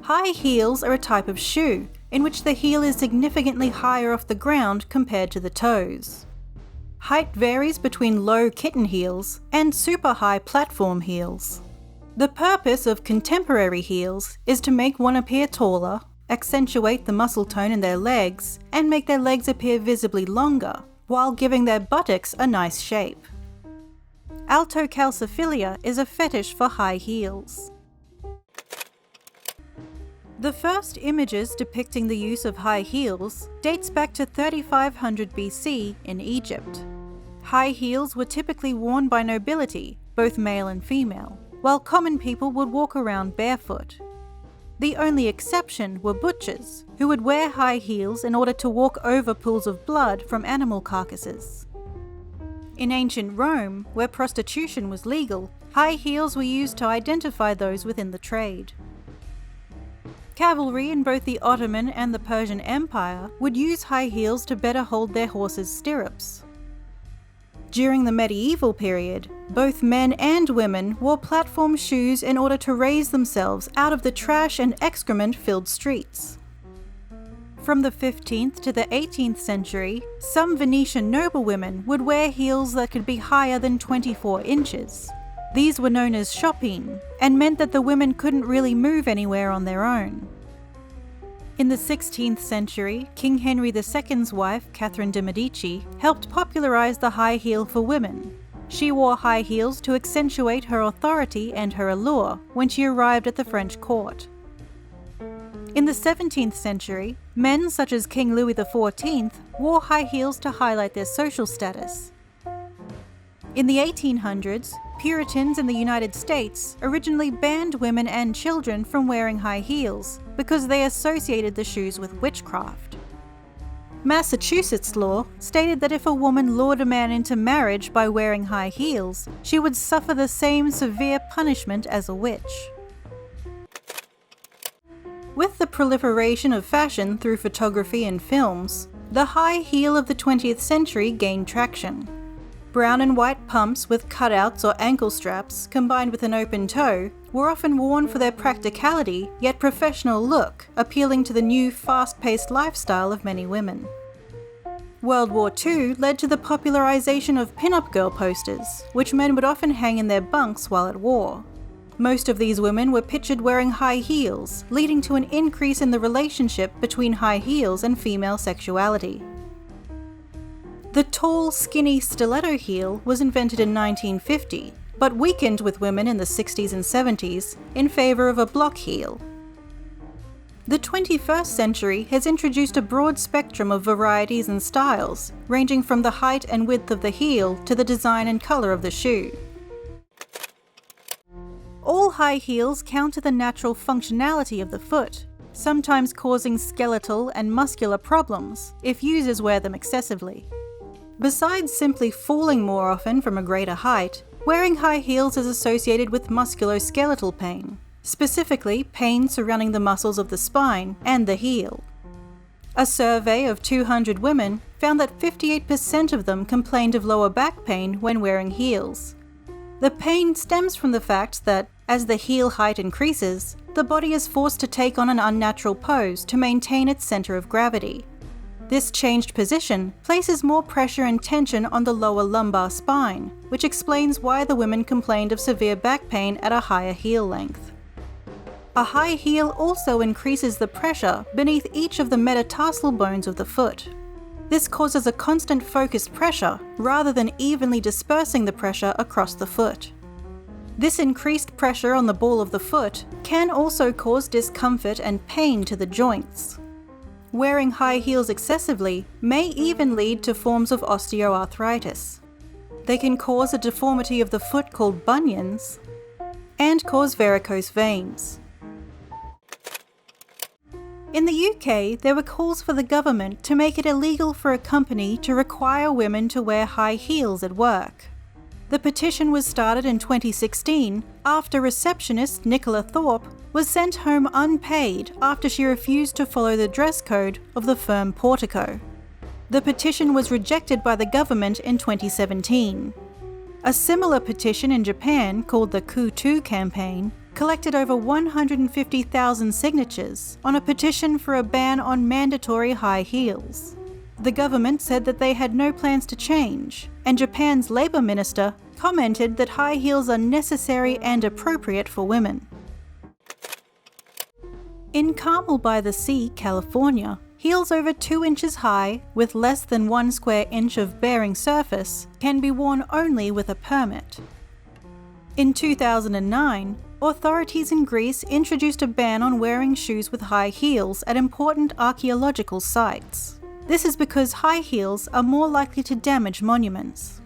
High heels are a type of shoe in which the heel is significantly higher off the ground compared to the toes. Height varies between low kitten heels and super high platform heels. The purpose of contemporary heels is to make one appear taller, accentuate the muscle tone in their legs, and make their legs appear visibly longer, while giving their buttocks a nice shape. Altocalciphilia is a fetish for high heels. The first images depicting the use of high heels dates back to 3500 BC in Egypt. High heels were typically worn by nobility, both male and female, while common people would walk around barefoot. The only exception were butchers, who would wear high heels in order to walk over pools of blood from animal carcasses. In ancient Rome, where prostitution was legal, high heels were used to identify those within the trade. Cavalry in both the Ottoman and the Persian Empire would use high heels to better hold their horses' stirrups. During the medieval period, both men and women wore platform shoes in order to raise themselves out of the trash and excrement-filled streets. From the 15th to the 18th century, some Venetian noblewomen would wear heels that could be higher than 24 inches. These were known as shoppine, and meant that the women couldn't really move anywhere on their own. In the 16th century, King Henry II's wife, Catherine de' Medici, helped popularize the high heel for women. She wore high heels to accentuate her authority and her allure when she arrived at the French court. In the 17th century, men such as King Louis XIV wore high heels to highlight their social status. In the 1800s, Puritans in the United States originally banned women and children from wearing high heels because they associated the shoes with witchcraft. Massachusetts law stated that if a woman lured a man into marriage by wearing high heels, she would suffer the same severe punishment as a witch. With the proliferation of fashion through photography and films, the high heel of the 20th century gained traction. Brown and white pumps with cutouts or ankle straps, combined with an open toe, were often worn for their practicality yet professional look, appealing to the new fast-paced lifestyle of many women. World War II led to the popularization of pin-up girl posters, which men would often hang in their bunks while at war. Most of these women were pictured wearing high heels, leading to an increase in the relationship between high heels and female sexuality. The tall, skinny stiletto heel was invented in 1950, but weakened with women in the 60s and 70s in favor of a block heel. The 21st century has introduced a broad spectrum of varieties and styles, ranging from the height and width of the heel to the design and color of the shoe. All high heels counter the natural functionality of the foot, sometimes causing skeletal and muscular problems if users wear them excessively. Besides simply falling more often from a greater height, wearing high heels is associated with musculoskeletal pain, specifically pain surrounding the muscles of the spine and the heel. A survey of 200 women found that 58% of them complained of lower back pain when wearing heels. The pain stems from the fact that, as the heel height increases, the body is forced to take on an unnatural pose to maintain its center of gravity. This changed position places more pressure and tension on the lower lumbar spine, which explains why the women complained of severe back pain at a higher heel length. A high heel also increases the pressure beneath each of the metatarsal bones of the foot. This causes a constant focused pressure rather than evenly dispersing the pressure across the foot. This increased pressure on the ball of the foot can also cause discomfort and pain to the joints. Wearing high heels excessively may even lead to forms of osteoarthritis. They can cause a deformity of the foot called bunions and cause varicose veins. In the UK, there were calls for the government to make it illegal for a company to require women to wear high heels at work. The petition was started in 2016 after receptionist Nicola Thorpe was sent home unpaid after she refused to follow the dress code of the firm Portico. The petition was rejected by the government in 2017. A similar petition in Japan, called the Kutu campaign, collected over 150,000 signatures on a petition for a ban on mandatory high heels. The government said that they had no plans to change, and Japan's Labour Minister commented that high heels are necessary and appropriate for women. In Carmel by the Sea, California, heels over 2 inches high, with less than 1 square inch of bearing surface, can be worn only with a permit. In 2009, authorities in Greece introduced a ban on wearing shoes with high heels at important archaeological sites. This is because high heels are more likely to damage monuments.